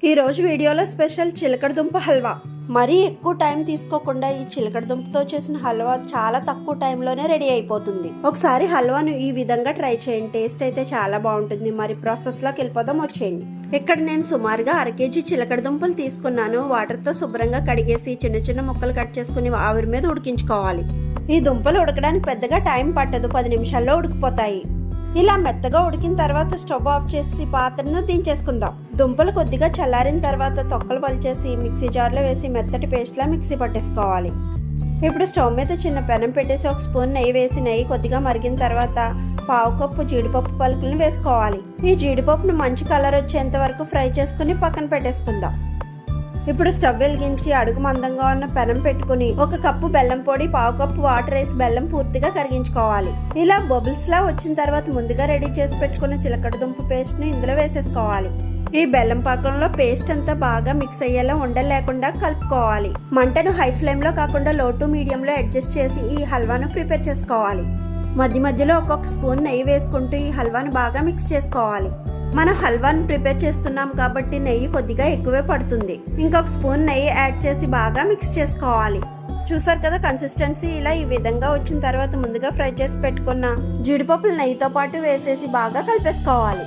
ఈ రోజు వీడియోలో స్పెషల్ చిలకడ దుంప హల్వా. మరీ ఎక్కువ టైం తీసుకోకుండా ఈ చిలకడ దుంపతో చేసిన హల్వా చాలా తక్కువ టైంలోనే రెడీ అయిపోతుంది. ఒకసారి హల్వాను ఈ విధంగా ట్రై చేయండి. టేస్ట్ అయితే చాలా బాగుంటుంది. మరి ప్రాసెస్లోకి వెళ్ళిపోదాం, వచ్చేయండి. ఇక్కడ నేను సుమారుగా 1/2 కేజీ చిలకడ దుంపలు తీసుకున్నాను. వాటర్తో శుభ్రంగా కడిగేసి చిన్న చిన్న ముక్కలు కట్ చేసుకుని ఆవిరి మీద ఉడికించుకోవాలి. ఈ దుంపలు ఉడకడానికి పెద్దగా టైం పట్టదు, 10 నిమిషాల్లో ఉడికిపోతాయి. ఇలా మెత్తగా ఉడికిన తర్వాత స్టవ్ ఆఫ్ చేసి పాత్రను దించేసుకుందాం. దుంపలు కొద్దిగా చల్లారిన తర్వాత తొక్కలు పలిచేసి మిక్సీ జార్లో వేసి మెత్తటి పేస్ట్లా మిక్సీ పట్టేసుకోవాలి. ఇప్పుడు స్టవ్ మీద చిన్న పెనం పెట్టేసి 1 స్పూన్ నెయ్యి వేసి నెయ్యి కొద్దిగా మరిగిన తర్వాత 1/2 కప్పు జీడిపప్పు పలుకులను వేసుకోవాలి. ఈ జీడిపప్పును మంచి కలర్ వచ్చేంత వరకు ఫ్రై చేసుకుని పక్కన పెట్టేసుకుందాం. ఇప్పుడు స్టవ్ వెలిగించి అడుగు మందంగా ఉన్న పెనం పెట్టుకుని 1 కప్పు బెల్లం పొడి, 1/2 కప్పు వాటర్ వేసి బెల్లం పూర్తిగా కరిగించుకోవాలి. ఇలా బబుల్స్ లా వచ్చిన తర్వాత ముందుగా రెడీ చేసి పెట్టుకున్న చిలకడ దుంప పేస్ట్ ని ఇందులో వేసేసుకోవాలి. ఈ బెల్లం పాకంలో పేస్ట్ అంతా బాగా మిక్స్ అయ్యేలా ఉండలు లేకుండా కలుపుకోవాలి. మంటను హై ఫ్లేమ్ లో కాకుండా లో టు మీడియం లో అడ్జస్ట్ చేసి ఈ హల్వాను ప్రిపేర్ చేసుకోవాలి. మధ్య మధ్యలో ఒక్కొక్క స్పూన్ నెయ్యి వేసుకుంటూ ఈ హల్వాను బాగా మిక్స్ చేసుకోవాలి. మనం హల్వాను ప్రిపేర్ చేస్తున్నాం కాబట్టి నెయ్యి కొద్దిగా ఎక్కువే పడుతుంది. ఇంకొక స్పూన్ నెయ్యి యాడ్ చేసి బాగా మిక్స్ చేసుకోవాలి. చూసారు కదా కన్సిస్టెన్సీ. ఇలా ఈ విధంగా వచ్చిన తర్వాత ముందుగా ఫ్రై చేసి పెట్టుకున్న జీడిపప్పులు నెయ్యితో పాటు వేసేసి బాగా కలిపేసుకోవాలి.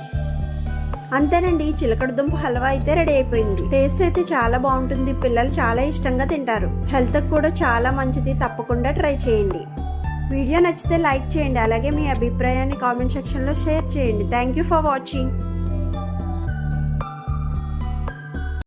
అంతేనండి, చిలకడ దుంప హల్వా అయితే రెడీ అయిపోయింది. టేస్ట్ అయితే చాలా బాగుంటుంది. పిల్లలు చాలా ఇష్టంగా తింటారు. హెల్త్ కూడా చాలా మంచిది. తప్పకుండా ట్రై చేయండి. వీడియో నచ్చితే లైక్ చేయండి. అలాగే మీ అభిప్రాయాన్ని కామెంట్ సెక్షన్లో షేర్ చేయండి. Thank you for watching.